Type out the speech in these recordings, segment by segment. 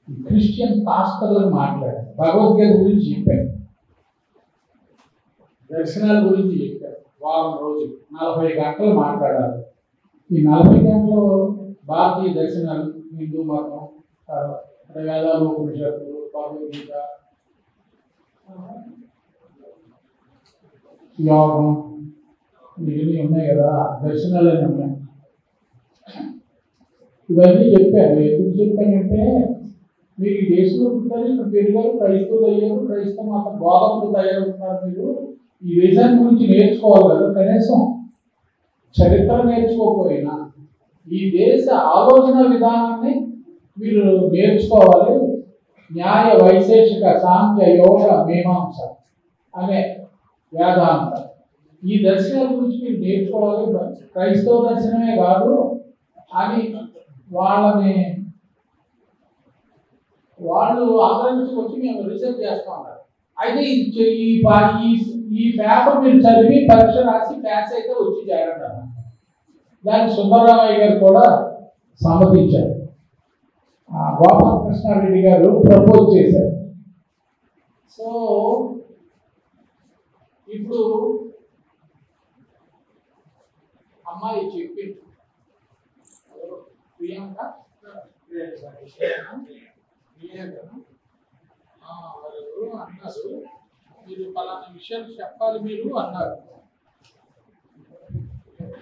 Christian పాస్టర్లను మాట్లాడారు, భగవద్గీత గురించి చెప్పారు, దర్శనాల గురించి చెప్పారు. వారం రోజులు 40 గంటలు మాట్లాడారు. ఈ 40 గంటలు భారతీయ దర్శనాలు, హిందూ మతం, వేదాలు, ఉపనిషత్తులు, భగవద్గీత, యోగం, ఇవన్నీ ఉన్నాయి కదా, దర్శనాలన్నీ ఉన్నాయి. ఇవన్నీ చెప్పారు. ఎందుకు చెప్పానంటే మీరు ఈ దేశంలో పుట్టారు, ఇక్కడ పెరిగారు, క్రైస్తవులు అయ్యారు, క్రైస్తవ మత బోధకులు తయారవుతున్నారు. మీరు ఈ దేశాన్ని గురించి నేర్చుకోవాలి కదా, కనీసం చరిత్ర నేర్చుకోకపోయినా ఈ దేశ ఆలోచన విధానాన్ని మీరు నేర్చుకోవాలి. న్యాయ, వైశేషిక, సాంఖ్య, యోగ, మీమాంస అనే వేదాంత ఈ దర్శనాల గురించి మీరు నేర్చుకోవాలి. క్రైస్తవ దర్శనమే కాదు అని వాళ్ళు ఆంధ్ర నుంచి వచ్చి మేము రీసెర్చ్ చేస్తా ఉన్నారు. అయితే ఈ పేపర్ మీరు చదివి పరీక్ష రాసి ప్యాస్ అయితే వచ్చి చేరంటారు. దానికి సుందరరామయ్య గారు కూడా సమ్మతించారు. గోపాలకృష్ణారెడ్డి గారు ప్రపోజ్ చేశారు. సో ఇప్పుడు అమ్మాయి చెప్పింది, ప్రియాంక అన్నారు, మీరు పలానా విషయాలు చెప్పాలి మీరు అన్నారు.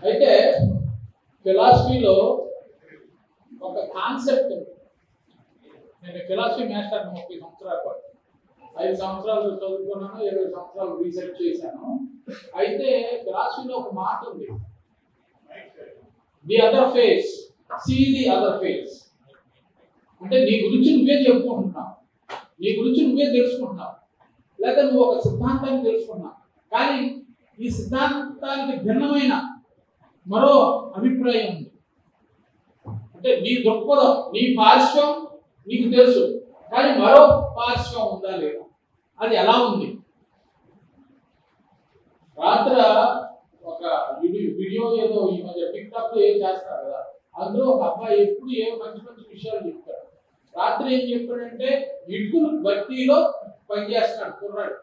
అయితే ఫిలాసఫీలో ఒక కాన్సెప్ట్, నేను ఫిలాసఫీ మాస్టర్ 30 సంవత్సరాల పాటు 5 సంవత్సరాలు చదువుకున్నాను, 20 సంవత్సరాలు రీసెర్చ్ చేశాను. అయితే ఫిలాసఫీలో ఒక మాట ఉంది, the other face, see the other face. అంటే నీ గురించి నువ్వే చెప్పుకుంటున్నావు, నీ గురించి నువ్వే తెలుసుకుంటున్నావు, లేదా నువ్వు ఒక సిద్ధాంతాన్ని తెలుసుకున్నావు, కానీ ఈ సిద్ధాంతానికి భిన్నమైన మరో అభిప్రాయం ఉంది. అంటే నీ దృక్పథం, నీ పార్శ్వం నీకు తెలుసు, కానీ మరో పార్శ్వం ఉందా లేదా, అది ఎలా ఉంది? రాత్ర ఒక వీడియో ఏదో ఈ మధ్య టిక్టాక్ లో ఏం చేస్తారు కదా, అందులో ఒక అబ్బాయి ఎప్పుడు ఏదో మంచి మంచి విషయాలు చెప్తాడు. రాత్రి ఏం చెప్పాడంటే ఇటుకులు బట్టీలో పనిచేస్తున్నాడు కుర్రాడు.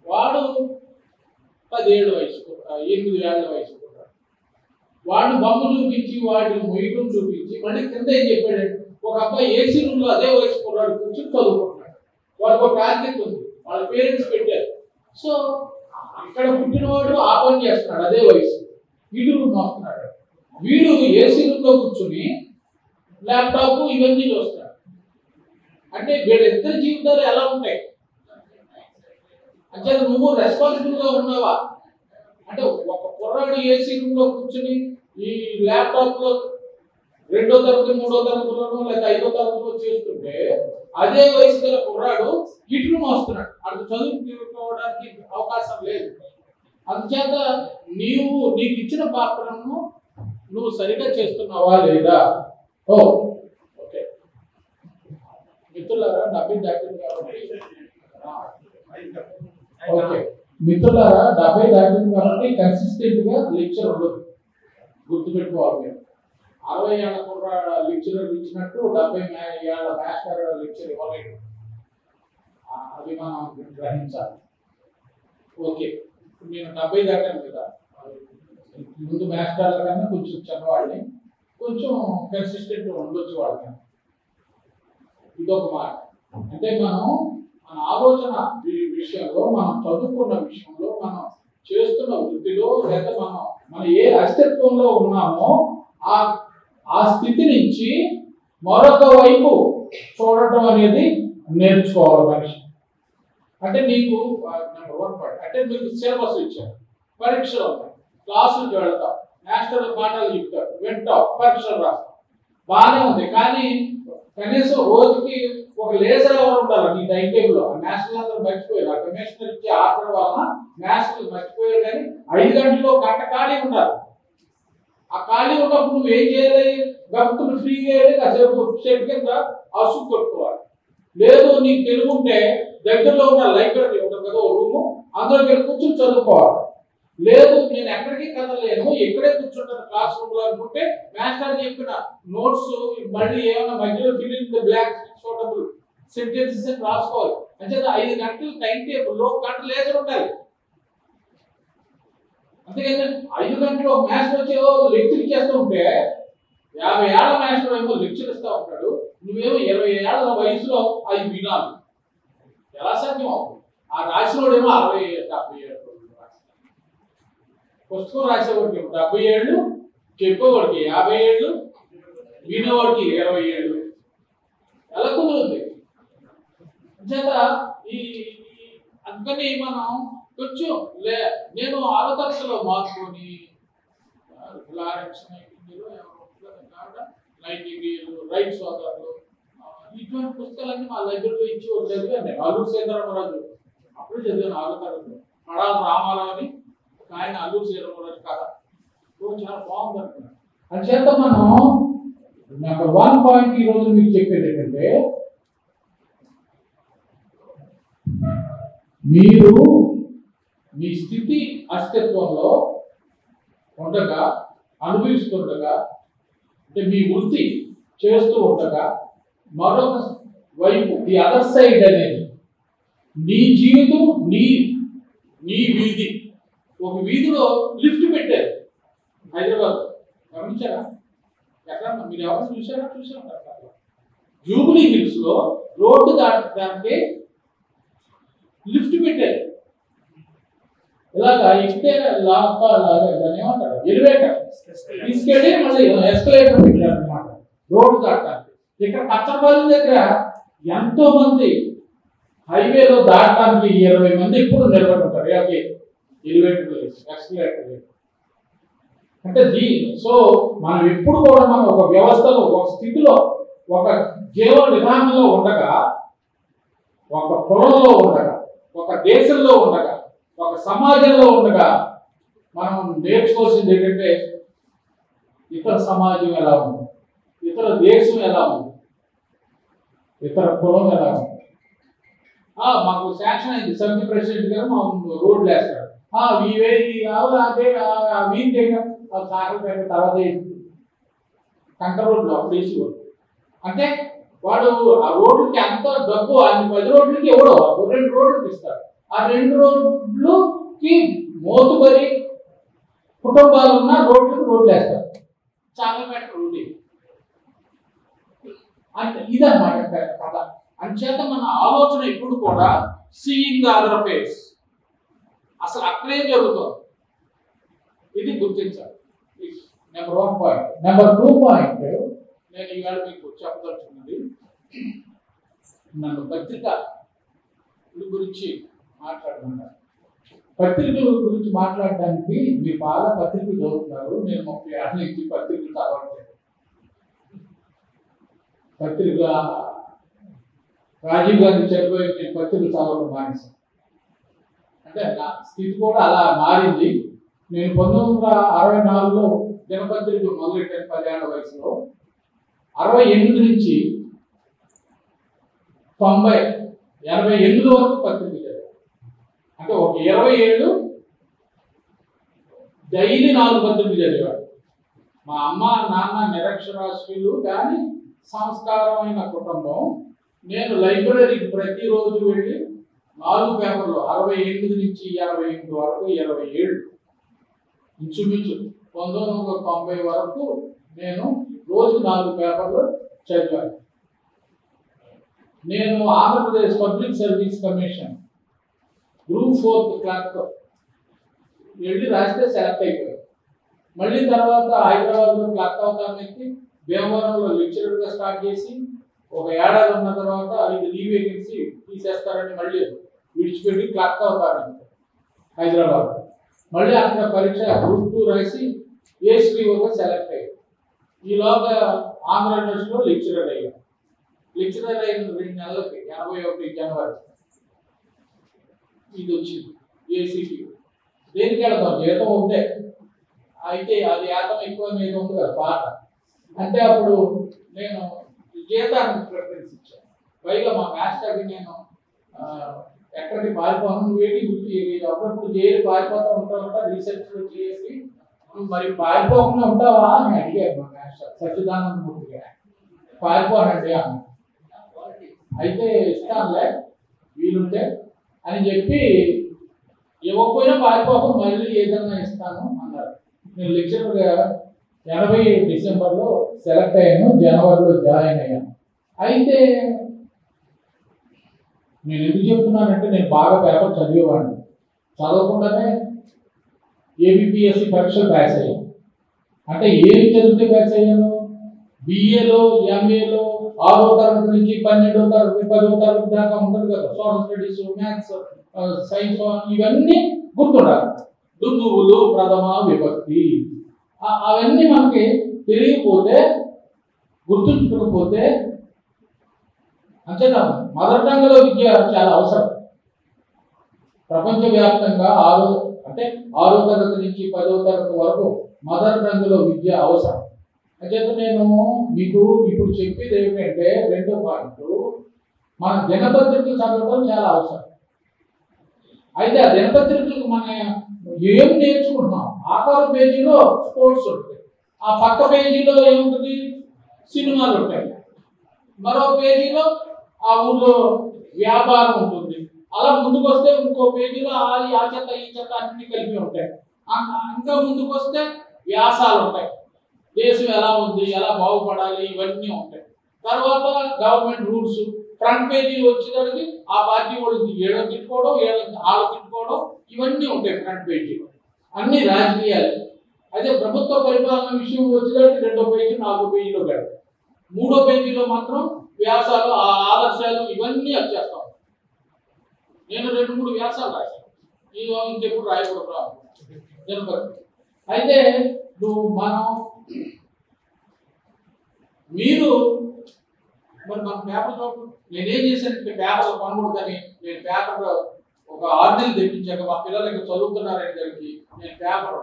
వాడు 10 ఏళ్ళ వయసు, 8 ఏళ్ల వయసు కుర్రాడు. వాడిని బొమ్మ చూపించి, వాడిని మొయ్యడం చూపించి, మళ్ళీ కింద ఏం చెప్పాడంటే ఒక అబ్బాయి ఏసీ రూమ్ లో అదే వయసు కుర్రాడు కూర్చొని చదువుకుంటున్నాడు. వాడికి ఒక టార్గెట్ ఉంది, వాళ్ళ పేరెంట్స్ పెట్టారు. సో అక్కడ పుట్టినవాడు ఆ పని చేస్తున్నాడు అదే వయసు, ఇటు రూమ్ వస్తున్నాడు. వీడు ఏసీ రూమ్ లో కూర్చుని ల్యాప్టాప్ ఇవన్నీ చూస్తాడు. అంటే వీళ్ళిద్దరి జీవితాలు ఎలా ఉంటాయి అంటే నువ్వు రెస్పాన్సిబుల్ గా ఉన్నావా? అంటే ఒక కుర్రాడు ఏసీ రూమ్ లో కూర్చుని ఈ ల్యాప్టాప్ లో 2వ తరగతి 3వ తరగతిలోనో లేదా 5వ తరగతిలో చేస్తుంటే అదే వయసు గల కుర్రాడు ఇట్లు వస్తున్నాడు. అటు చదువుకోవడానికి అవకాశం లేదు. అందుచేత నీకు ఇచ్చిన పాత్రను నువ్వు సరిగా చేస్తున్నావా లేదా? ఓకే మిత్రులారా, 70 దాటింది కాబట్టి ఓకే మిత్రులారా, 70 దాటింది కాబట్టి కన్సిస్టెంట్ గా లెక్చర్ ఉండదు, గుర్తుపెట్టుకోవాలి. మీరు 60 ఏళ్ల కుర్రాడు లెక్చరర్ ఇచ్చినట్టు 70 ఏళ్ల మాస్టర్ లెక్చర్ ఇవ్వలేదు. అది మనం గ్రహించాలి. ఓకే, నేను 70 దాటాను కదా, ముందు మాస్టర్ల కన్నా కొంచెం చిన్నవాళ్ళని, కొంచెం కన్సిస్టెంట్ ఉండొచ్చు వాళ్ళకి. ఇదొక మాట. అంటే మన ఆలోచన విషయంలో, మనం చదువుకున్న విషయంలో, మనం చేస్తున్న వృత్తిలో, లేదా మనం ఏ అస్తిత్వంలో ఉన్నామో ఆ స్థితి నుంచి మరొక వైపు చూడటం అనేది నేర్చుకోవాలి మనిషి. అంటే నీకు నెంబర్ 1 పాయింట్, అంటే మీకు సిలబస్ ఇచ్చారు, పరీక్షలు ఉంటాయి, క్లాసులకు వెళ్తావు, మాస్టర్లు పాఠాలు చెప్తారు, వింటావు, పరీక్షలు రాస్తావు, బాగానే ఉంది. కానీ కనీసం రోజుకి ఒక లేజర్ అవర్ ఉండాలి నీ టైం టేబుల్లో. మాస్టర్లు అందరూ మర్చిపోయారు, ఆ కమిషనర్ ఇచ్చే ఆర్డర్ వలన మాస్టర్లు మర్చిపోయారు. కానీ 5 గంటల్లో గంట ఖాళీ ఉండాలి. ఆ ఖాళీ ఉన్నప్పుడు నువ్వు ఏం చేయాలి? గంటలు ఫ్రీగా వెళ్ళి కాసేపు షెడ్ కింద అసుకు కొట్టుకోవాలి. లేదు నీకు తెలుగు ఉంటే దగ్గరలో ఉన్న లైబ్రరీ ఉంటుంది కదా, రూము, అందులోకి వెళ్ళి కూర్చొని చదువుకోవాలి. లేదు నేను ఎక్కడికి కదలేను, ఇక్కడే కూర్చుంటాను క్లాస్ రూమ్ లో అనుకుంటే మాస్టర్ చెప్పిన నోట్స్ మళ్ళీ ఏమైనా మధ్యలో fill in the blanks suitable sentences అని రాసుకోవాలి. అంటే 5 గంటలు టైం టేబుల్లో గంటలు లేజర్ ఉండాలి. అంతేకాదు 5 గంటలు ఒక మ్యాథ్స్ వచ్చి లెక్చర్ చేస్తూ ఉంటే 50 ఏళ్ల మ్యాథ్స్ ఏమో లెక్చర్ ఇస్తూ ఉంటాడు, నువ్వేమో 20 ఏళ్ల వయసులో అవి వినాలి. ఎలా సాధ్యం అవుతుంది? ఆ రాసినోడేమో 60 70 ఏళ్ళు పుస్తకం రాసేవాడికి 70 ఏళ్ళు, చెప్పేవాడికి 50 ఏళ్ళు, వినేవాడికి 20 ఏళ్ళు. ఎలా కుదురుతుంది? చేత ఈ అందుకని మనం కొంచెం నేను 6వ తరగతిలో మార్చుకొని రైట్ సోదరులు ఇటువంటి పుస్తకాలన్నీ మా లైబ్రరీలో ఇచ్చి చదివాను. అల్లూరు సీతారామరాజు అప్పుడు చదివాను 6వ తరగతిలో. పడాల రామారావు అని ఆయన అల్లూరు సీతారామరాజు కథ చాలా బాగుంది అనుకున్నాను. అందుచేత మనం నెంబర్ 1 పాయింట్ ఈ రోజు మీకు చెప్పేది ఏంటంటే, మీరు మీ స్థితి అస్తిత్వంలో ఉండగా, అనుభవిస్తుండగా, అంటే మీ వృత్తి చేస్తూ ఉండగా, మరొక వైపు ది అదర్ సైడ్ అనేది నీ జీవితం, నీ వీధి. ఒక వీధిలో లిఫ్ట్ పెట్టారు హైదరాబాద్, గమనించారా? ఎక్కడ మీరు ఎవరు చూసారా? జూబ్లీ హిల్స్ లో రోడ్డు దాటడానికి లిఫ్ట్ పెట్టారు. ఇలాగా ఎక్కితే ఏమంటారు, ఎలివేటర్ తీసుకెళ్ళి మళ్ళీ ఎస్కలేటర్ పెట్టారు అనమాట రోడ్డు దాటడానికి. ఇక్కడ కచ్చరపాలెం దగ్గర ఎంతో మంది హైవేలో దాటడానికి 20 మంది ఇప్పుడు నిలబడి ఉంటారు. ఎలివేటర్ ఎస్కలేటర్ అంటే సో మనం ఎప్పుడు కూడా మనం ఒక వ్యవస్థలో, ఒక స్థితిలో, ఒక జీవన విధానంలో ఉండగా, ఒక పొలంలో ఉండగా, ఒక దేశంలో ఉండగా, ఒక సమాజంలో ఉండగా మనం నేర్చుకోవాల్సింది ఏంటంటే ఇతర సమాజం ఎలా ఉంది, ఇతర దేశం ఎలా ఉంది, ఇతర కులం ఎలా ఉంది. మాకు శాంక్షన్ అయింది, సమితి ప్రెసిడెంట్ గారు మా రోడ్లు వేస్తాడు, తర్వాత కంకర రోడ్లు అప్పుడు వేసేవాడు. అంటే వాడు ఆ రోడ్లకి అంత డబ్బు ఆయన 10 రోడ్లకి ఇవ్వడు, 2 రోడ్లకి ఇస్తాడు. ఆ 2 రోడ్లుకి మోతుబరి కుటుంబాలు ఉన్న రోడ్లు వేస్తారు. చాలా బెటర్ రోడ్డు అంటే ఇదన్నమాట కథ. అంచేత మన ఆలోచన ఇప్పుడు కూడా సీయింగ్ ద అదర్ ఫేస్, అసలు అక్కడేం జరుగుతుంది ఇది గుర్తించాలి. Number 1 point. నెంబర్ 2 పాయింట్ నేను ఇవాళ మీకు చెప్పదలుచుకున్నది, నన్ను పత్రికల గురించి మాట్లాడుతున్నారు. పత్రికల గురించి మాట్లాడడానికి మీరు బాగా పత్రికలు చదువుతున్నారు. నేను 30 ఏళ్ళ నుంచి పత్రికలు చదవట్లేదు. పత్రిక రాజీవ్ గాంధీ చనిపోయి నేను పత్రికలు చదవడం మానేశాను. అంటే నా స్థితి కూడా అలా మారింది. నేను 1964లో దినపత్రికలు మొదలెట్టాను 10 ఏళ్ల వయసులో. 68 నుంచి 88 వరకు పత్రికలు చదివాను. అంటే ఒక 20 ఏళ్ళు డైలీ 4 పత్రికలు చదివాడు. మా అమ్మ నాన్న నిరక్షరాస్యులు కానీ సంస్కారమైన కుటుంబం. నేను లైబ్రరీకి ప్రతిరోజు వెళ్ళి 4 పేపర్లు 68 నుంచి 88 వరకు 20 ఏళ్ళు ఇంచుమించు 1990 వరకు నేను రోజు 4 పేపర్లు చదివాను. నేను Andhra Pradesh public service commission group 4 clerk వెళ్ళి రాస్తే సెలెక్ట్ అయిపోయాను. మళ్ళీ తర్వాత హైదరాబాద్లో క్లర్క్ అవుతానికి భీమవరంలో లెక్చరర్గా స్టార్ట్ చేసి ఒక ఏడాది ఉన్న తర్వాత ఇది రీవేకెన్సీ తీసేస్తారని మళ్ళీ విడిచిపెట్టి క్లర్క్ అవుతారని హైదరాబాద్. మళ్ళీ అక్కడ పరీక్ష గ్రూప్ 2 రాసి ఏఎస్పీఓగా సెలెక్ట్ అయ్యాను. ఈలోగా ఆంధ్ర యూనివర్సిటీలో లెక్చరర్ అయ్యాను. లెక్చరర్ అయిన 2 నెలలకి 81 జనవరి ఇది వచ్చింది ఏసీపీ. దేనికి వెళ్తాం? జీతం ఉంటే అయితే అది ఏతం ఎక్కువ మీద ఉంది కదా పాట. అంటే అప్పుడు నేను జీతానికి ప్రిఫరెన్స్ ఇచ్చాను. పైగా మా మాస్టర్కి నేను ఎక్కడికి పారిపోను, నువ్వేంటి గుర్తు అప్పుడప్పుడు జైలు పారిపోతూ ఉంటావు, రీసెర్చ్లో చేసి నువ్వు మరి పారిపోకుండా ఉంటావా అని అడిగారు మా మాస్టర్ సచ్చిదానంద మూర్తిగా. పారిపోనండి అన్న. అయితే ఇస్తానులే వీలుంటే అని చెప్పి ఇవ్వకపోయినా పారిపోకుండా మళ్ళీ ఏదన్నా ఇస్తాను అన్నారు. నేను లెక్చరర్గా 80 డిసెంబర్లో సెలెక్ట్ అయ్యాను, జనవరిలో జాయిన్ అయ్యాను. అయితే నేను ఎందుకు చెప్తున్నానంటే నేను బాగా పేపర్ చదివేవాడిని, చదవకుండానే ఏబిపిఎస్సి పరీక్షలు పాస్ అయ్యాను. అంటే ఏమి చదివితే పాస్ అయ్యాను? బిఏలో ఎంఏలో 6వ తరగతి నుంచి 12వ తరగతి 10వ తరగతి దాకా ఉంటుంది కదా, సోషల్ స్టడీస్, మ్యాథ్స్, సైన్స్, ఇవన్నీ గుర్తుండాలి. దుందువులు, ప్రథమ విభక్తి, అవన్నీ మనకి తెలియకపోతే, గుర్తుంచుకోకపోతే అంతేనా మదర్ టంగ్లో విద్య చాలా అవసరం. ప్రపంచవ్యాప్తంగా 6వ తరగతి నుంచి 10వ తరగతి వరకు మదర్ టంగ్లో విద్య అవసరం. అయితే నేను మీకు ఇప్పుడు చెప్పేది ఏమిటంటే, రెండో పాయింట్, మన దినపత్రికలు చదవడం చాలా అవసరం. అయితే ఆ దినపత్రికలకు మనం ఏం నేర్చుకుంటున్నాం? ఆఖరి పేజీలో స్పోర్ట్స్ ఉంటాయి, ఆ పక్క పేజీలో ఏముంటుంది? సినిమాలు ఉంటాయి, మరో పేజీలో ఆ ఊళ్ళో వ్యాపారం ఉంటుంది, అలా ముందుకు వస్తే ఇంకో పేజీలో ఆ చెత్త ఈ చెత్త అన్ని కలిపి ఉంటాయి. ఇంకా ముందుకు వస్తే వ్యాసాలు ఉంటాయి, దేశం ఎలా ఉంది, ఎలా బాగుపడాలి, ఇవన్నీ ఉంటాయి. తర్వాత గవర్నమెంట్ రూల్స్. ఫ్రంట్ పేజీ వచ్చేసరికి ఆ పార్టీ వాళ్ళు ఏడో తిట్టుకోవడం, ఆడో తిట్టుకోవడం, ఇవన్నీ ఉంటాయి ఫ్రంట్ పేజీలో, అన్ని రాజకీయాలు. అయితే ప్రభుత్వ పరిపాలన విషయం వచ్చేసరికి 2వ పేజీ 4వ పేజీలో కాదు, 3వ పేజీలో మాత్రం వ్యాసాలు, ఆ ఆదర్శాలు, ఇవన్నీ వచ్చేస్తాం. నేను 2-3 వ్యాసాలు రాశాను, ఇంకెప్పుడు రాయకూడదు. అయితే మీరు మరి మన పేపర్ చూడండి. నేనేం చేశానంటే పేపర్ కొనకూడదని నేను పేపర్ ఒక ఆర్డర్ తెప్పించాక మా పిల్లలకి చదువుతున్నారని తెలిసి నేను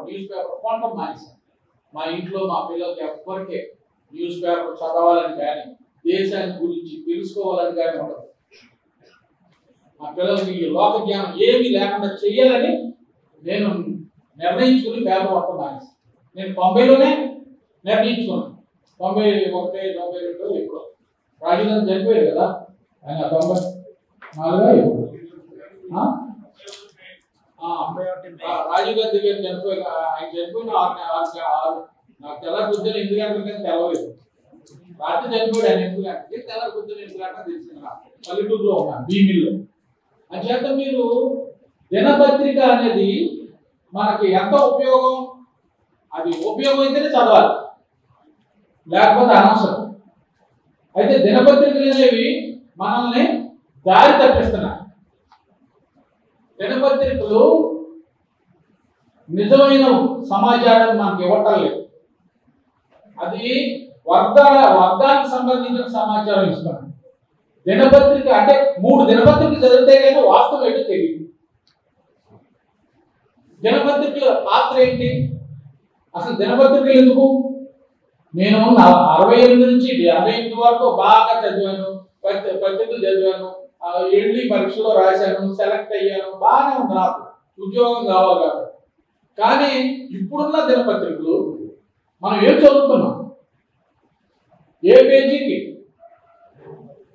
న్యూస్ పేపర్ కొనడం మానేశాను. మా ఇంట్లో మా పిల్లలకి ఎవ్వరికే న్యూస్ పేపర్ చదవాలని కానీ దేశాన్ని గురించి తెలుసుకోవాలని కానీ ఉండదు. మా పిల్లలకి ఈ లోక జ్ఞానం ఏమీ లేకుండా చెయ్యాలని నేను నిర్ణయించుకుని పేపర్ కొనడం మానేశాను. నేను 90లోనే నిర్ణయించుకున్నాను. 91, 92 ఇప్పుడు రాజీవ్ గాంధీ చనిపోయారు కదా, ఆయన 94 ఇప్పుడు రాజీవ్ గాంధీ గారు చనిపోయారు. ఆయన చనిపోయిన నాకు తెల్ల బుద్ధులు 8 గంటలకి తెలవలేదు. రాత్రి చనిపోయాడు ఆయన 8 గంటలకి, తెల్ల బుద్ధులు 8 గంటలకు తెలిసింది. పల్లెటూరులో ఉన్నాను, భీమిల్లో. అంచేత మీరు దినపత్రిక అనేది మనకి ఎంత ఉపయోగం, అది ఉపయోగం అయితేనే చదవాలి, లేకపోతే అనవసరం. అయితే దినపత్రికలు అనేవి మనల్ని దారి తప్పిస్తున్నాయి. దినపత్రికలు నిజమైన సమాచారాన్ని మనకి ఇవ్వటం లేదు, అది వర్గానికి సంబంధించిన సమాచారం ఇస్తున్నాయి. దినపత్రిక అంటే 3 దినపత్రికలు చదివితే కానీ వాస్తవం ఏంటో తెలియదు. దినపత్రికల పాత్ర ఏంటి? అసలు దినపత్రికలు ఎందుకు? నేను 68 నుంచి 88 వరకు బాగా చదివాను, పత్రికలు చదివాను, ఎళ్ళి పరీక్షలో రాశాను, సెలెక్ట్ అయ్యాను, బాగానే ఉంది, నాకు ఉద్యోగం కావాలి కాబట్టి. కానీ ఇప్పుడున్న దినపత్రికలు మనం ఏం చదువుతున్నాం? ఏ పేజీకి?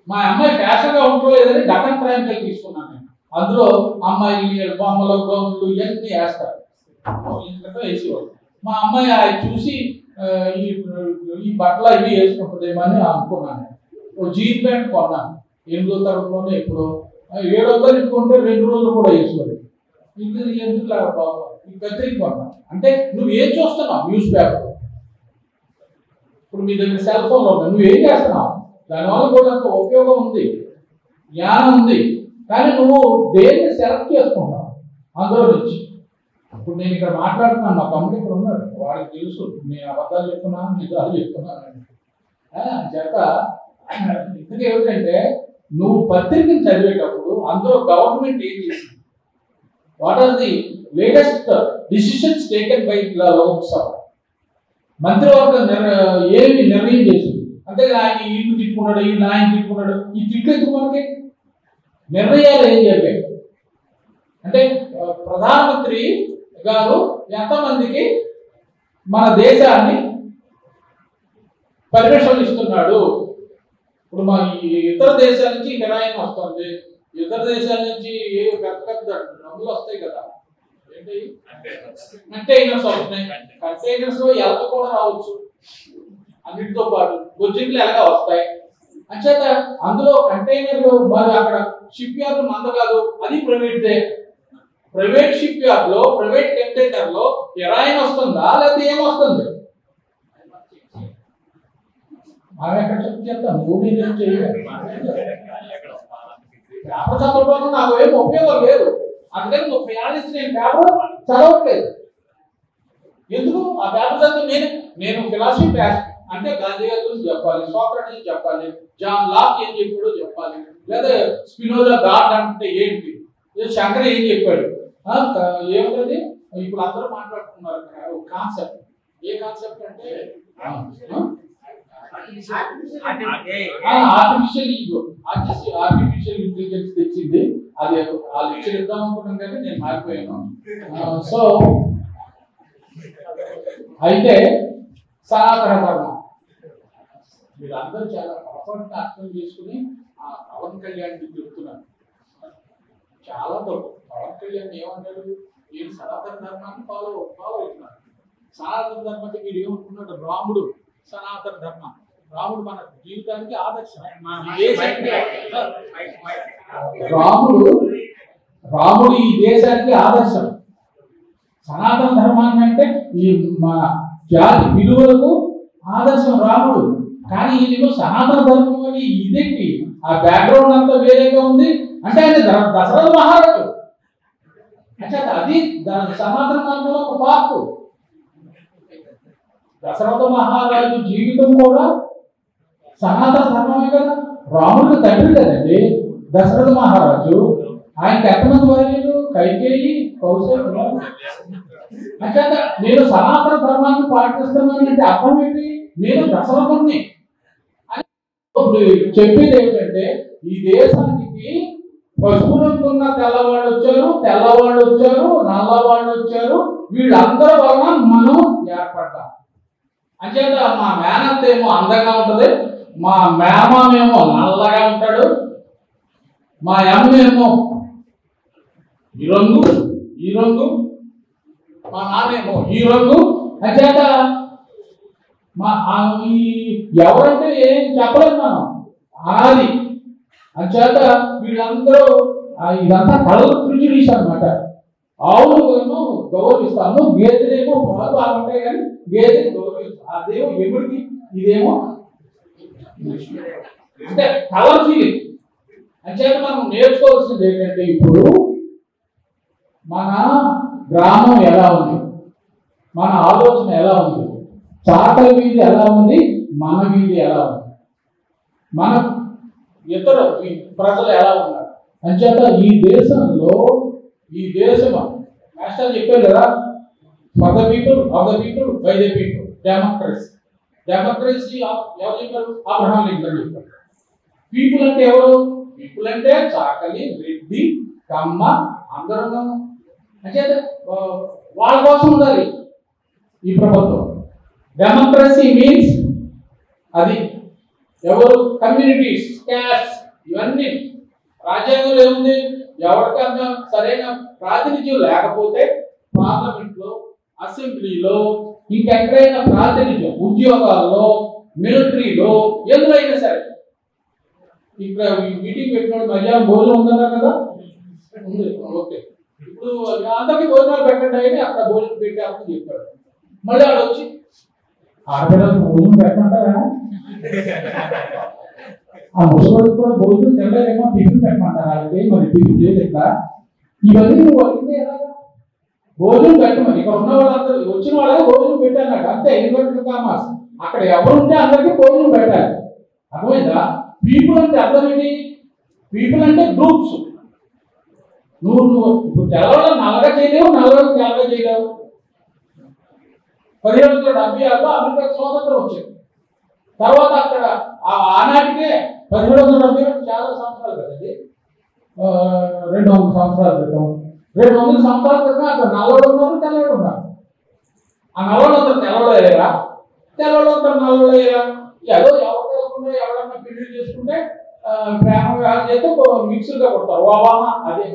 మా అమ్మాయి ఫ్యాషన్గా ఉంటలేదని డక్కన్ క్రానికల్ తీసుకున్నాను నేను. అందులో అమ్మాయిలు బొమ్మలు, గౌన్లు ఇవన్నీ వేస్తారు, ఇంతలో వేసేవాళ్ళు. మా అమ్మాయి అది చూసి ఈ బట్టలు ఇవి వేసుకుంటుందేమో అని అనుకున్నాను. జీన్ ప్యాంట్ కొన్నాను 8వ తరగతిలోనే, ఎప్పుడు 7వ తరగతి కొంటే 2 రోజులు కూడా వేసుకోలేదు. ఎందుకు పత్రిక కొన్నాను. అంటే నువ్వు ఏం చూస్తున్నావు? News paper. ఇప్పుడు మీ దగ్గర సెల్ ఫోన్లో ఉన్నాయి, నువ్వు ఏం చేస్తున్నావు? దానివల్ల కూడా అంత ఉపయోగం ఉంది, జ్ఞానం ఉంది, కానీ నువ్వు దేన్ని సెలెక్ట్ చేసుకుంటావు అందులో నుంచి. ఇప్పుడు నేను ఇక్కడ మాట్లాడుతున్నాను, మా తమ్ముడు ఇక్కడ ఉన్నాడు, వాడికి తెలుసు నేను అబద్ధాలు చెప్తున్నాను, నిజాలు చెప్తున్నాను. చేత ఇంతకీ ఏమిటంటే, నువ్వు పత్రికను చదివేటప్పుడు అందులో గవర్నమెంట్ ఏం చేసింది, what are the latest decisions taken by Lok Sabha, మంత్రివర్గం ఏమి నిర్ణయం చేసింది. అంతేగా ఆయన ఇల్లు తిట్టుకున్నాడు, ఆయన తిట్టుకున్నాడు, ఈ తిట్లు ఎందుకు మనకి? నిర్ణయాలు ఏం జరిగాయి అంటే, ప్రధానమంత్రి గారు ఎంతమందికి మన దేశాన్ని పరిరక్షణ ఇస్తున్నాడు. ఇప్పుడు మా ఈ ఇతర దేశాల నుంచి హెరాయిన్ వస్తుంది, ఇతర దేశాల నుంచి ఏ పెద్ద పెద్ద డ్రమ్ములు వస్తాయి కదా, ఏంటి కంటైనర్స్ వస్తున్నాయి. కంటైనర్స్ లో ఎలక కూడా రావచ్చు, అన్నిటితో పాటు బొజ్జింట్లు ఎలాగా వస్తాయి. అంచేత అందులో కంటైనర్లు మరి అక్కడ షిప్ యార్డ్ మంద కాదు, అది ప్రైవేట్దే. ప్రైవేట్ షిప్ యార్డ్ లో ప్రైవేట్ కంటైనర్ లో హెరాయిన్ వస్తుందా లేకపోతే ఏమొస్తుంది? ఆమె ఎక్కడ చెక్ చేస్తాను, మూవీ చేయాలి. పేపర్ చదవడం నాకు ఏం ఉపయోగం లేదు, అందుకని 30 ఏళ్ళ నుంచి నేను పేపర్ చదవట్లేదు. ఎందుకు ఆ పేపర్ చదివి నేను ఫిలాసఫీ క్లాస్ అంటే గాంధీ గారి గురించి చెప్పాలి, సోక్రటీస్ చెప్పాలి, జాన్ లాక్ ఏం చెప్పాడో చెప్పాలి, లేదా స్పినోజా గాడ్ అంటే ఏంటి, శంకర్ ఏం చెప్పాడు, ఏమిటది ఇప్పుడు అందరూ మాట్లాడుతున్నారు కాన్సెప్ట్. ఏ కాన్సెప్ట్ అంటే ఆర్టిఫిషియల్ ఈగో, ఆర్టిఫిషియల్ ఇంటెలిజెన్స్ తెచ్చింది. అది ఆ లెక్చర్ ఇద్దాం అనుకున్నాం కానీ నేను మారిపోయాను. సో అయితే సనాతన ధర్మం మీరందరూ చాలా పొరపాటున అర్థం చేసుకుని ఆ పవన్ కళ్యాణ్ చెప్తున్నారు. చాలా తప్పు. పవన్ కళ్యాణ్ ఏమన్నాడు, నేను సనాతన ధర్మాన్ని ఫాలో అవుతున్నాను. సనాతన ధర్మం అంటే మీరు ఏమనుకున్నాడు, రాముడు సనాతన ధర్మం, రాముడు మన జీవితానికి ఆదర్శం. రాముడు ఈ దేశానికి ఆదర్శం. సనాతన ధర్మాన్ని అంటే ఈ మన జాతి విలువలకు ఆదర్శం రాముడు. కానీ ఈయన సనాతన ధర్మం అని ఇదేంటి, ఆ బ్యాక్గ్రౌండ్ అంతా వేరేగా ఉంది. అంటే ఆయన దశరథ మహారాజు, అంటే అది సనాతన ధర్మంలో ఒక పార్ట్. దశరథ మహారాజు జీవితం కూడా సనాతన ధర్మమే కదా. రాముడికి తండ్రి కదండి దశరథ మహారాజు. ఆయనకి ఎంతమంది భార్యలు, కైకేయి, కౌశల్య. అంటే నేను సనాతన ధర్మాన్ని పాటిస్తున్నాను అంటే అర్థం ఏంటి, నేను దశరథుడిని అని చెప్పేది ఏమిటంటే, ఈ దేశానికి పసుపు రంగున్న తెల్లవాళ్ళు వచ్చారు, తెల్లవాళ్ళు వచ్చారు, నల్లవాళ్ళు వచ్చారు, వీళ్ళందరి వలన మనం ఏర్పడ్డాం. అంచేత మా మేనత్త ఏమో అందంగా ఉంటది, మా మేమేమో నల్లగా ఉంటాడు, మా అమ్మేమో ఈ రంగు ఈ రంగు, మా నాన్నేమో ఈ రంగు. అంచేత మా ఎవరంటే ఏం చెప్పలేదు మనం, అది అంచేత వీళ్ళందరూ ఇదంతా కళలు ప్రిజుడీస్ అనమాట. ఆవులు గౌరవిస్తాము, గేదెలేమో పొలం బాగుంటాయి కానీ గేదెని గౌరవిస్తాం. అదేమో ఎముడికి, ఇదేమో అంటే కలర్ ఫీలింగ్. అంచేత మనం నేర్చుకోవాల్సింది ఏంటంటే, ఇప్పుడు మన గ్రామం ఎలా ఉంది, మన ఆలోచన ఎలా ఉంది, చాకలి వీధి ఎలా ఉంది, మన వీధి ఎలా ఉంది, మన ఇతర ప్రజలు ఎలా ఉన్నారు. అంచేత ఈ దేశంలో మాస్టర్ చెప్పారు కదా, for the people, of the people, by the people, democracy. Democracy ఎవరు చెప్పారు, అబ్రహాం లింకన్ చెప్పారు. పీపుల్ అంటే ఎవరు, పీపుల్ అంటే చాకలి, రెడ్డి, కమ్మ అందరూ. అంచేత వాళ్ళ కోసం ఉండాలి ఈ ప్రభుత్వం. డెమోక్రసీ మీన్స్ అది ఎవరు, కమ్యూనిటీస్, క్యాస్ట్, ఇవన్నీ. రాజ్యాంగంలో ఏముంది, ఎవరికన్నా సరైన ప్రాతినిధ్యం లేకపోతే పార్లమెంట్లో, అసెంబ్లీలో, ఇంకెక్కడైనా ప్రాతినిధ్యం, ఉద్యోగాల్లో, మిలిటరీలో, ఎందులో అయినా సరే. ఇక్కడ మీటింగ్ పెట్టినప్పుడు మధ్యాహ్నం భోజనం ఉందన్నారు కదా, ఉంది, ఓకే. ఇప్పుడు అందరికీ భోజనాలు పెట్టండి అని అక్కడ భోజనం పెట్టామని చెప్పాడు. మళ్ళీ ఆడ వచ్చి ఆడపిల్లలకు భోజనం పెట్టమంటారా, ఆ ముసలికి కూడా భోజనం తినలేదేమో, టిఫిన్ పెట్టమంటారా, అలాగే మరి టిఫిన్ లేదు ఇట్లా. ఇవన్నీ నువ్వు అడిగితే ఎలాగా, భోజనం పెట్టమని ఇక్కడ ఉన్న వాళ్ళందరూ వచ్చిన వాళ్ళకి భోజనం పెట్టాలన్నాడు అంతే. ఇన్వర్టెడ్ కామర్స్, అక్కడ ఎవరుంటే అందరికీ భోజనం పెట్టాలి. అర్థమైందా? పీపుల్ అంటే అర్థం ఏంటి, పీపుల్ అంటే గ్రూప్స్. నువ్వు ఇప్పుడు తెల్లవాళ్ళని నల్లగా చేయలేవు, నల్లవాళ్ళని తెల్లగా చేయలేవు. 1776లో అమెరికా స్వాతంత్రం వచ్చింది. తర్వాత అక్కడ ఆనాటికే 1770 చాలా సంవత్సరాలు కదండి, 200 సంవత్సరాల క్రితం, 200 సంవత్సరాల క్రితం అక్కడ నల్లవాళ్ళు ఉన్నారు, తెల్లవాళ్ళు ఉన్నారు. ఆ నల్లవాళ్ళందరూ తెల్లవాళ్ళు అయ్యారా, తెల్లవాళ్ళందరూ నల్లవాళ్ళు అయ్యారా? ఏదో ఎవరికైనా చేసుకోకుండా ఎవరన్నా పెళ్లి చేసుకుంటే ప్రేమ వివాహం చేస్తే మిక్స్డ్ గా కొడతారు. ఒబామా అదే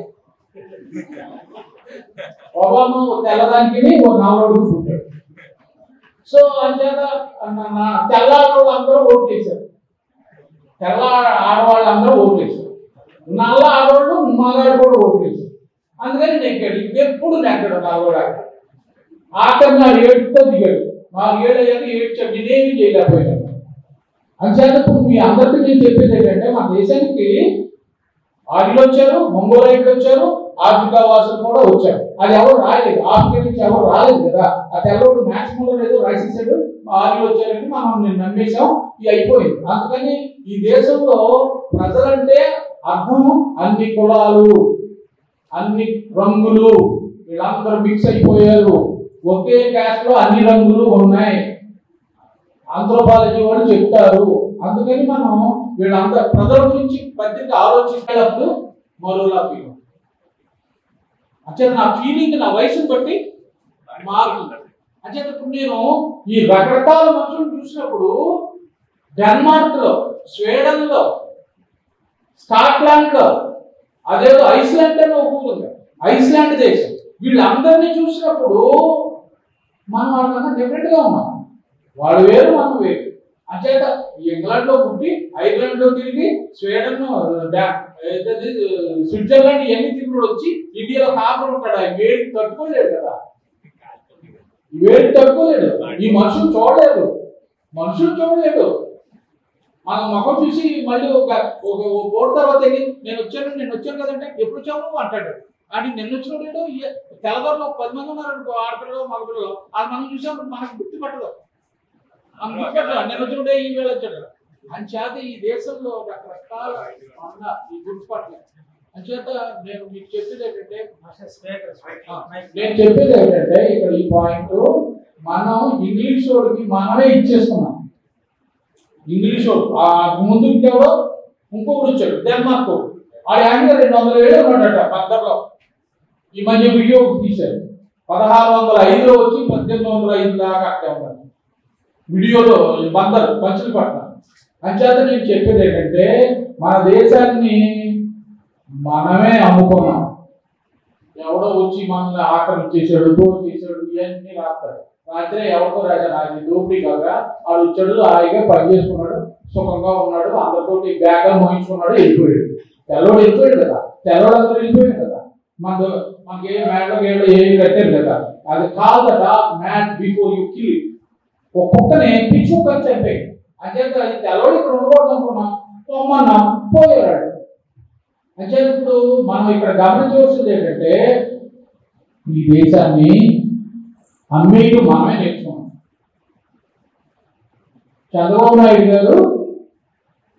ఒబామా తెల్లదానికి ఒక నల్లడుగు పుట్టాడు. సో అంచేత తెల్ల ఆడవాళ్ళందరూ ఓట్లు వేశారు, తెల్ల ఆడవాళ్ళందరూ ఓట్లు వేశారు, నల్ల ఆడవాళ్ళు మగాడు కూడా ఓట్లు వేశారు. అందుకని నెగ్గాడు. ఇంకెప్పుడు నెగ్గాడు నల్లవాడు. ఆఖరి నాడు ఏడుతో దిగాడు. 4 ఏళ్ళు అయ్యాక ఏడ్చాడు, నేనేమి చేయలేకపోయాను. అంచేత మీ అందరికీ నేను చెప్పేది ఏంటంటే మన దేశానికి ఆర్యులు వచ్చారు, మంగోలైట్లు వచ్చారు, ఆఫ్రికా వాసులు కూడా వచ్చారు. అది ఎవరు రాలేదు, ఆఫ్రికా నుంచి ఎవరు రాలేదు కదా. ఆ తెల్లవాడు మ్యాక్సిమంలో ఏదో రాసేసాడు, ఆర్యులు వచ్చారని మనం నమ్మేశాం, ఇది అయిపోయింది. అందుకని ఈ దేశంలో ప్రజలంటే అర్థం అన్ని కులాలు, అన్ని రంగులు, వీళ్ళందరూ మిక్స్ అయిపోయారు. ఒకే క్యాస్ట్ లో అన్ని రంగులు ఉన్నాయి, ఆంథ్రోపాలజీ వాళ్ళు చెప్తారు. అందుకని మనం వీళ్ళందరూ ప్రజల గురించి పత్రిక ఆలోచించేటప్పుడు మరోలా ఫీల్. అంటే నా ఫీలింగ్ నా వయసును బట్టి మారుతుంది. అంటే ఇప్పుడు నేను ఈ రకరకాల మనుషులను చూసినప్పుడు డెన్మార్క్ లో, స్వీడన్ లో, స్కాట్లాండ్ లో, అదేదో ఐస్లాండ్ అని ఒక ఊరు, ఐస్లాండ్ దేశం, వీళ్ళందరినీ చూసినప్పుడు మనం వాళ్ళకన్నా డిఫరెంట్ గా ఉన్నాం. వాళ్ళు వేరు, మనం వేరు. అంచేత ఇంగ్లాండ్ లో పుట్టి ఐర్లాండ్ లో తిరిగి స్వీడన్, స్విట్జర్లాండ్ ఇవన్నీ తిరుగుడు వచ్చి ఇండియాలో కాపురం ఉంటాడు. ఆ వేడి తట్టుకోలేడు కదా, వేడి తట్టుకోలేడు. ఈ మనుషులు చూడలేదు, మనుషులు చూడలేడు. మన ముఖం చూసి మళ్ళీ ఒక ఓటు తర్వాత నేను వచ్చాను కదంటే ఎప్పుడు వచ్చావు అంటాడు. అని నిన్న వచ్చినప్పుడు తెల్లవారులో 10 మంది ఉన్నారు ఆడపిల్లలు మగపిల్లలు, అది మనం చూసినప్పుడు మనకు గుర్తుపట్టదు. నిన్న వచ్చినప్పుడే ఈ వేళ వచ్చాడు. అంచేత ఈ దేశంలో రకరకాల ఈ గుర్తుపట్టలేదు. అంచేత నేను మీకు చెప్పేది ఏంటంటే ఇక్కడ ఈ పాయింట్ మనం ఇంగ్లీష్ వాడికి మనమే ఇచ్చేస్తున్నాం. ఇంగ్లీష్ వాడు ముందు ఇంకెవడో ఇంకొకటి వచ్చాడు, డెన్మార్క్, ఆడి ఆయన 207 ఉన్నాడట బందర్లో. ఈ మధ్య వీడియో తీశారు, 1605లో వచ్చి 1805 దాకా అక్కడ ఉన్నాడు వీడియోలో బందర్ మచిలీపట్నం. అంచేత నేను చెప్పేది ఏంటంటే మన దేశాన్ని మనమే అమ్ముకున్నాం. ఎవడో వచ్చి మనల్ని ఆక్రమించేసాడు, దోచేసాడు, ఇవన్నీ రాస్తాడు. రాత్రే ఎవరితో రాశాడు, అది దోపిడీ కాగా వాడు వచ్చాడు, హాయిగా పని చేసుకున్నాడు, సుఖంగా ఉన్నాడు, అందరితోటి బ్యాగా మోయించుకున్నాడు, వెళ్ళిపోయాడు. తెల్లవాడు వెళ్ళిపోయాడు కదా, తెల్లవాడు అందరూ వెళ్ళిపోయాడు కదా. మనకి ఏ మేడలో గేడలో ఏమి కట్టారు కదా. అది కాదట మ్యాట్ బిఫోర్ యూ కిల్. ఒక కుక్కని పిచ్చి కుక్కని చంపాయి. అంచేత అది తెల్లవాడు ఇక్కడ ఉండకూడదు అనుకున్నాం, పొమ్మన్నాం, పోయాడు. అంటే ఇప్పుడు మనం ఇక్కడ గమనించవలసింది ఏంటంటే ఈ దేశాన్ని అమ్మేటు మనమే నేర్చుకున్నాం. చంద్రబాబు నాయుడు గారు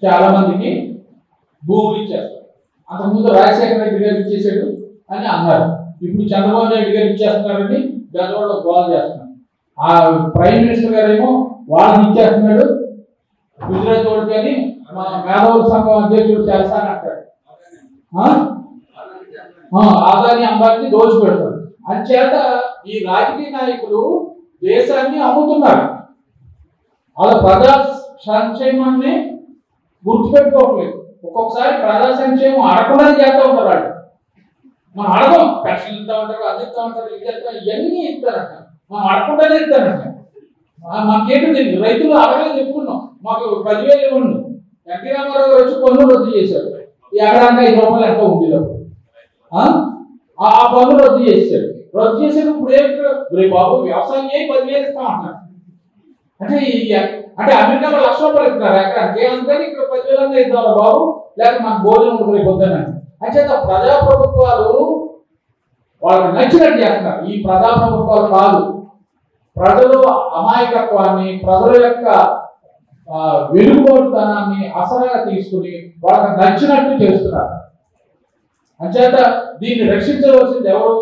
చాలా మందికి భూములు ఇచ్చేస్తారు. అంతకుముందు రాజశేఖర రెడ్డి గారు ఇచ్చేసాడు అని అన్నారు. ఇప్పుడు చంద్రబాబు నాయుడు గారు ఇచ్చేస్తున్నారని గతంలో గోల్ చేస్తున్నారు. ఆ ప్రైమ్ మినిస్టర్ గారు ఏమో వాళ్ళని ఇచ్చేస్తున్నాడు, గుజరాత్ తోడు కానీ మా మేధావుల సంఘం అధ్యక్షుడు చేస్తానంటాడు. ఆదాని అంబానీ దోచి పెడతాడు. అంచేత ఈ రాజకీయ నాయకులు దేశాన్ని అమ్ముతున్నారు. వాళ్ళ ప్రజా సంక్షేమాన్ని గుర్తుపెట్టుకోవట్లేదు. ఒక్కొక్కసారి ప్రజా సంక్షేమం అడగకుండానే చేస్తూ ఉంటారు వాళ్ళు. మనం అడగం, పెన్షన్ ఇస్తూ ఉంటారు, అది ఇస్తూ ఉంటారు, ఇది ఇస్తారు, ఇవన్నీ ఇస్తారంట. మనం అడగకుండానే ఇస్తారంట. మాకేంటి తెలియదు, రైతులు అడగలేదు చెప్పుకున్నాం, మాకు 10,000 ఇవ్వండి. ఎన్టీ రామారావు గారు వచ్చి పన్ను రద్దు చేశారు. ఎకరానికి 5 రూపాయలు ఎంత ఉండేది అప్పుడు. ఆ పన్ను రద్దు చేశారు. రద్దు చేసేది ఇప్పుడు ఏమి బాబు వ్యవసాయం చేయి 10,000 ఇస్తాం అంటున్నారు. అంటే అమెరికాలో 1,00,000 రూపాయలు ఇస్తున్నారు ఎకరానికి. అందుకని ఇక్కడ 10,000 ఇద్దాం బాబు, లేకపోతే మనకు భోజనం ఉంటుంది రేపు పొద్దున్న. అంచేత ప్రజాప్రభుత్వాలు వాళ్ళకి నచ్చినట్టు చేస్తున్నారు. ఈ ప్రజాప్రభుత్వాలు కాదు, ప్రజలు అమాయకత్వాన్ని, ప్రజల యొక్క వెలుగుబాటుతనాన్ని అసలుగా తీసుకుని వాళ్ళకి నచ్చినట్టు చేస్తున్నారు. అంచేత దీన్ని రక్షించవలసింది ఎవరు?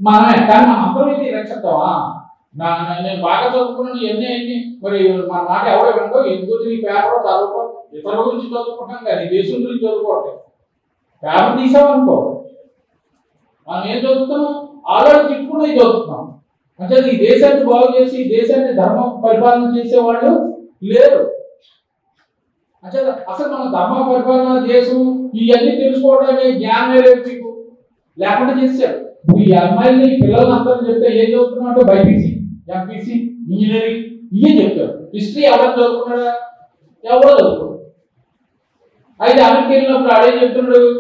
మనమే. కానీ మనం అందరం ఇది రక్షిస్తావా? నేను బాగా చదువుకున్నాను, ఎన్ని మరి మన మాట ఎవరో వినో, ఎందుకు నీ పేపర్ చదువుకో, ఇతరుల గురించి చదువుకుంటాం కానీ దేశం గురించి చదువుకోవట్లేదు. పేపర్ తీసామనుకో మనం ఏం చదువుతున్నాం, ఆల్రెడీ తిట్టుకునే చదువుతున్నాం. అంటే ఈ దేశాన్ని బాగు చేసి ఈ దేశాన్ని ధర్మం పరిపాలన చేసేవాళ్ళు లేరు. అంటే అసలు మన ధర్మ పరిపాలన దేశం ఇవన్నీ తెలుసుకోవడానికి జ్ఞానం లేదు మీకు లేకుండా చేశారు. ఈ అమ్మాయిని పిల్లల్ని అందరూ చెప్తే ఏం చదువుతున్నా అంటే బైపీసీ, ఎంపీసీ, ఇంజనీరింగ్ ఇవే చెప్తారు. హిస్టరీ ఎవరు చదువుకున్నాడా? ఎవరో చదువుకోడు. అయితే అమెరికా వెళ్ళినప్పుడు ఆడేం చెప్తున్నాడు,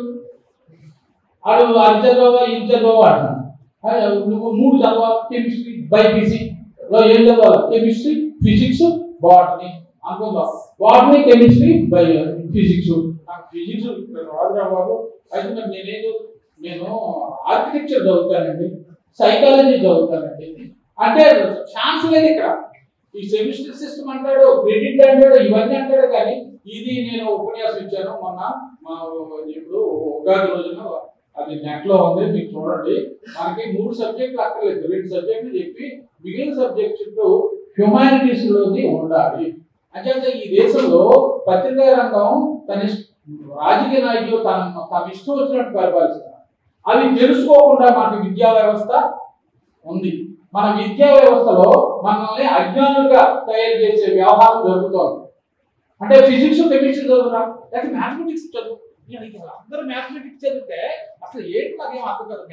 ఆడు అది చదవా ఇది చదవా అంటున్నాడు. నువ్వు 3 చదవాలి, కెమిస్ట్రీ బైపీసీ లో ఏం చదవాలి, కెమిస్ట్రీ ఫిజిక్స్ బాటనీ అనుకుందాం. బాటనీ కెమిస్ట్రీ ఫిజిక్స్, నాకు ఫిజిక్స్ రాదురా బాబు. అయితే మరి నేను ఆర్కిటెక్చర్ చదువుతానండి, సైకాలజీ చదువుతానండి అంటే ఛాన్స్ లేదు ఇక్కడ. ఈ సెమిస్టర్ సిస్టమ్ అంటాడు, క్రెడిట్ అంటాడు, ఇవన్నీ అంటాడు. కానీ ఇది నేను ఉపన్యాసం ఇచ్చాను మొన్న ఇప్పుడు ఉగాది రోజున, అది నెట్ లో ఉంది మీకు చూడండి. మనకి 3 సబ్జెక్టులు అక్కర్లేదు, 2 సబ్జెక్టులు చెప్పి మిగిలిన సబ్జెక్టు హ్యుమానిటీస్ లోని ఉండాలి. అంటే ఈ దేశంలో పత్రికా రంగం తన రాజకీయ నాయకులు తమ ఇష్టం వచ్చినట్టు పరిపాలిస్తున్నారు. అవి తెలుసుకోకుండా మనకి విద్యా వ్యవస్థ ఉంది. మన విద్యా వ్యవస్థలో మనల్ని అజ్ఞానులుగా తయారు చేసే వ్యవహారం జరుగుతోంది. అంటే ఫిజిక్స్ కెమిస్ట్రీ చదువురా, లేకపోతే మ్యాథమెటిక్స్ చదువు. అందరూ మ్యాథమెటిక్స్ చదివితే అసలు ఏంటి నాకేం అర్థం కాదు.